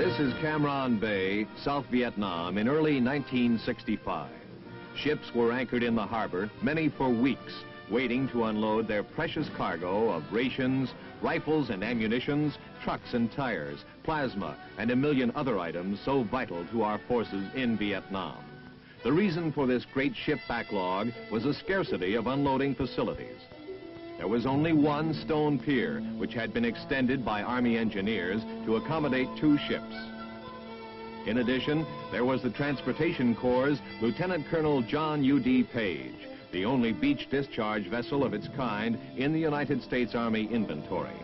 This is Cam Ranh Bay, South Vietnam, in early 1965. Ships were anchored in the harbor, many for weeks, waiting to unload their precious cargo of rations, rifles and ammunitions, trucks and tires, plasma, and a million other items so vital to our forces in Vietnam. The reason for this great ship backlog was a scarcity of unloading facilities. There was only one stone pier, which had been extended by Army engineers to accommodate 2 ships. In addition, there was the Transportation Corps' Lieutenant Colonel John U.D. Page, the only beach discharge vessel of its kind in the United States Army inventory,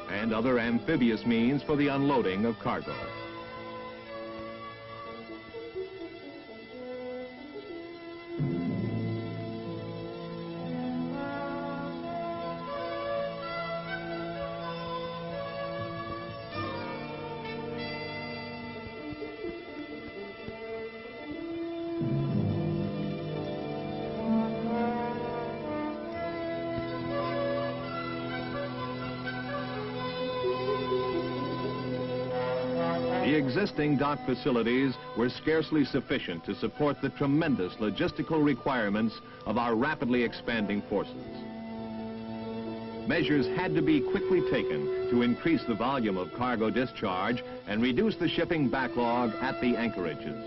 and other amphibious means for the unloading of cargo. The existing dock facilities were scarcely sufficient to support the tremendous logistical requirements of our rapidly expanding forces. Measures had to be quickly taken to increase the volume of cargo discharge and reduce the shipping backlog at the anchorages.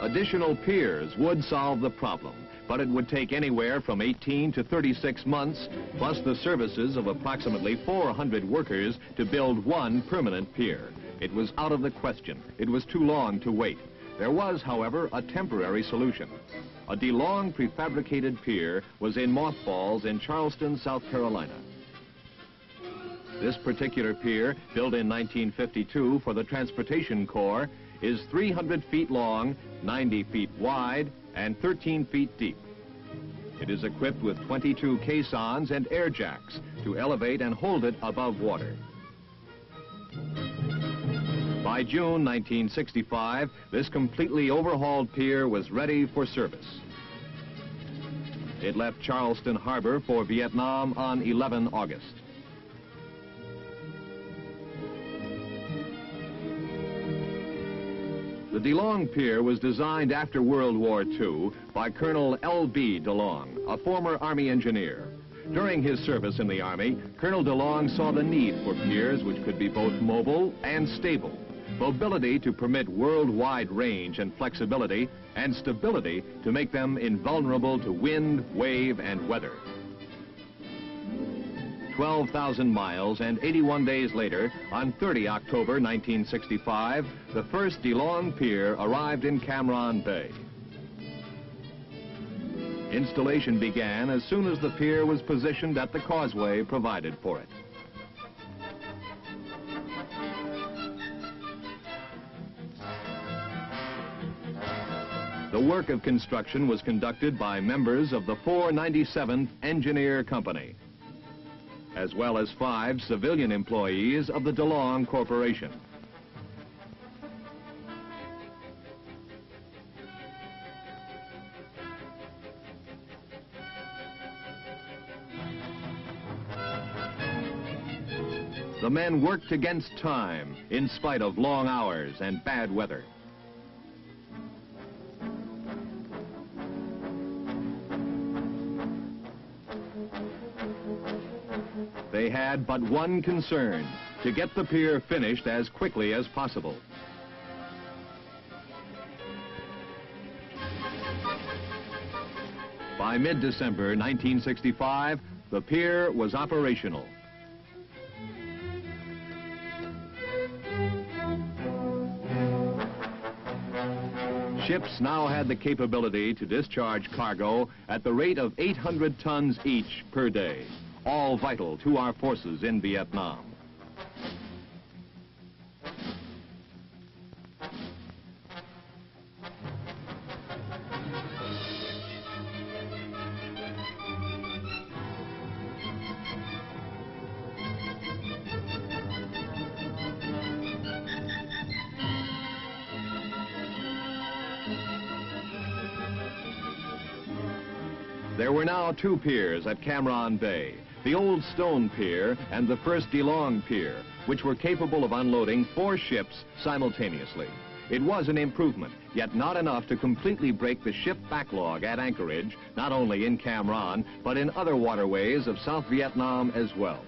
Additional piers would solve the problem, but it would take anywhere from 18 to 36 months, plus the services of approximately 400 workers to build one permanent pier. It was out of the question. It was too long to wait. There was, however, a temporary solution. A DeLong prefabricated pier was in mothballs in Charleston, South Carolina. This particular pier, built in 1952 for the Transportation Corps, is 300 feet long, 90 feet wide, and 13 feet deep. It is equipped with 22 caissons and air jacks to elevate and hold it above water. By June 1965, this completely overhauled pier was ready for service. It left Charleston Harbor for Vietnam on 11 August. The DeLong Pier was designed after World War II by Colonel L.B. DeLong, a former Army engineer. During his service in the Army, Colonel DeLong saw the need for piers which could be both mobile and stable. Mobility to permit worldwide range and flexibility, and stability to make them invulnerable to wind, wave, and weather. 12,000 miles and 81 days later, on 30 October 1965, the first DeLong Pier arrived in Cam Ranh Bay. Installation began as soon as the pier was positioned at the causeway provided for it. The work of construction was conducted by members of the 497th Engineer Company, as well as 5 civilian employees of the DeLong Corporation. The men worked against time in spite of long hours and bad weather. They had but one concern: to get the pier finished as quickly as possible. By mid-December 1965, the pier was operational. Ships now had the capability to discharge cargo at the rate of 800 tons each per day, all vital to our forces in Vietnam. There were now 2 piers at Cam Ranh Bay, the old stone pier and the first DeLong pier, which were capable of unloading 4 ships simultaneously. It was an improvement, yet not enough to completely break the ship backlog at Anchorage, not only in Cam Ranh, but in other waterways of South Vietnam as well.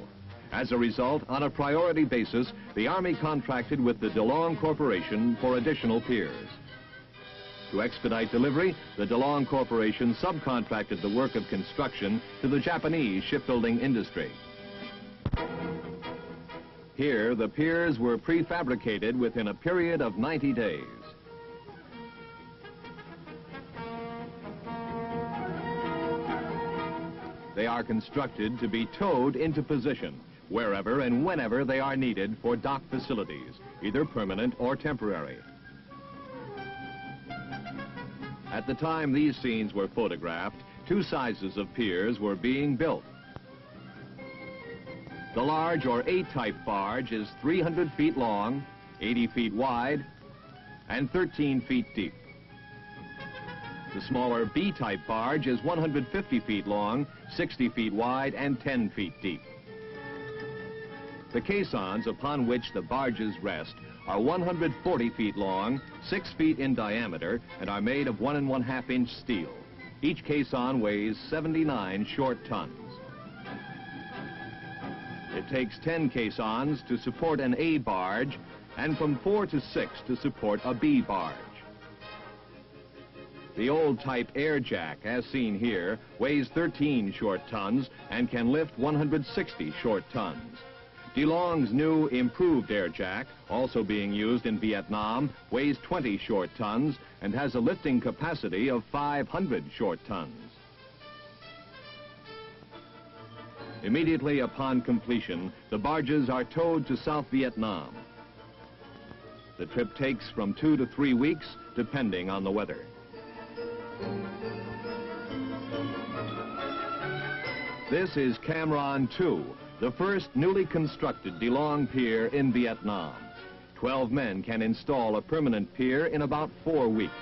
As a result, on a priority basis, the Army contracted with the DeLong Corporation for additional piers. To expedite delivery, the DeLong Corporation subcontracted the work of construction to the Japanese shipbuilding industry. Here, the piers were prefabricated within a period of 90 days. They are constructed to be towed into position wherever and whenever they are needed for dock facilities, either permanent or temporary. At the time these scenes were photographed, 2 sizes of piers were being built. The large or A-type barge is 300 feet long, 80 feet wide, and 13 feet deep. The smaller B-type barge is 150 feet long, 60 feet wide, and 10 feet deep. The caissons upon which the barges rest are 140 feet long, 6 feet in diameter, and are made of 1 1/2 inch steel. Each caisson weighs 79 short tons. It takes 10 caissons to support an A barge, and from 4 to 6 to support a B barge. The old type air jack, as seen here, weighs 13 short tons and can lift 160 short tons. DeLong's new improved air jack, also being used in Vietnam, weighs 20 short tons and has a lifting capacity of 500 short tons. Immediately upon completion, the barges are towed to South Vietnam. The trip takes from 2 to 3 weeks, depending on the weather. This is Cam Ranh 2, the first newly constructed DeLong pier in Vietnam. 12 men can install a permanent pier in about 4 weeks.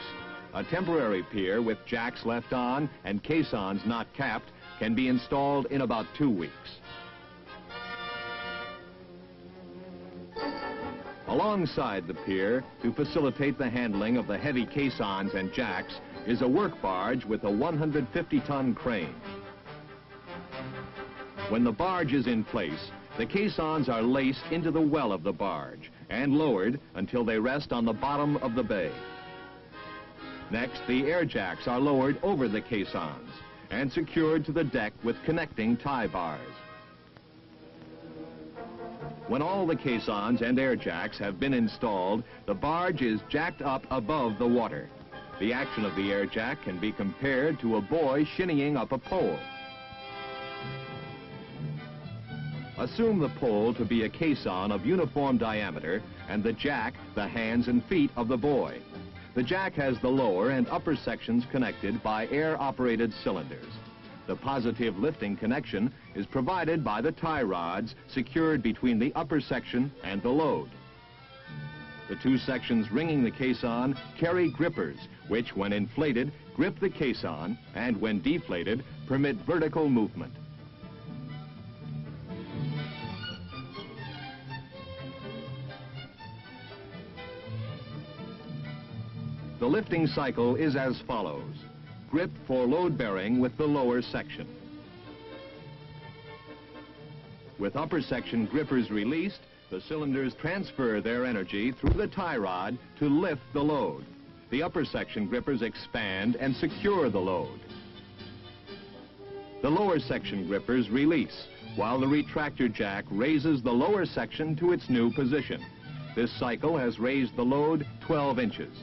A temporary pier with jacks left on and caissons not capped can be installed in about 2 weeks. Alongside the pier, to facilitate the handling of the heavy caissons and jacks, is a work barge with a 150-ton crane. When the barge is in place, the caissons are laced into the well of the barge and lowered until they rest on the bottom of the bay. Next, the air jacks are lowered over the caissons and secured to the deck with connecting tie bars. When all the caissons and air jacks have been installed, the barge is jacked up above the water. The action of the air jack can be compared to a boy shinnying up a pole. Assume the pole to be a caisson of uniform diameter and the jack the hands and feet of the boy. The jack has the lower and upper sections connected by air-operated cylinders. The positive lifting connection is provided by the tie rods secured between the upper section and the load. The 2 sections ringing the caisson carry grippers, which, when inflated, grip the caisson and, when deflated, permit vertical movement. The lifting cycle is as follows. Grip for load bearing with the lower section. With upper section grippers released, the cylinders transfer their energy through the tie rod to lift the load. The upper section grippers expand and secure the load. The lower section grippers release, while the retractor jack raises the lower section to its new position. This cycle has raised the load 12 inches.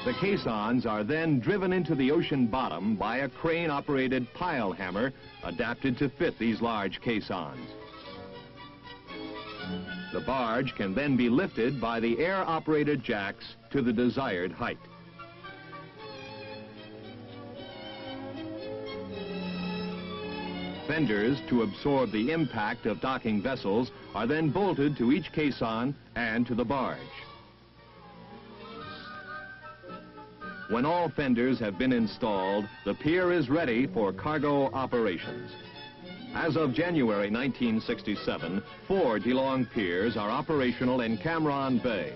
The caissons are then driven into the ocean bottom by a crane-operated pile hammer adapted to fit these large caissons. The barge can then be lifted by the air-operated jacks to the desired height. Fenders to absorb the impact of docking vessels are then bolted to each caisson and to the barge. When all fenders have been installed, the pier is ready for cargo operations. As of January 1967, 4 Geelong piers are operational in Cam Ranh Bay,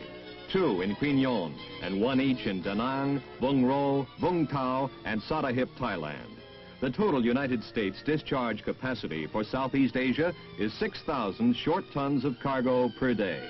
2 in Quy Nhon, and 1 each in Da Nang, Vung Ro, Vung Tau, and Sattahip, Thailand. The total United States discharge capacity for Southeast Asia is 6,000 short tons of cargo per day.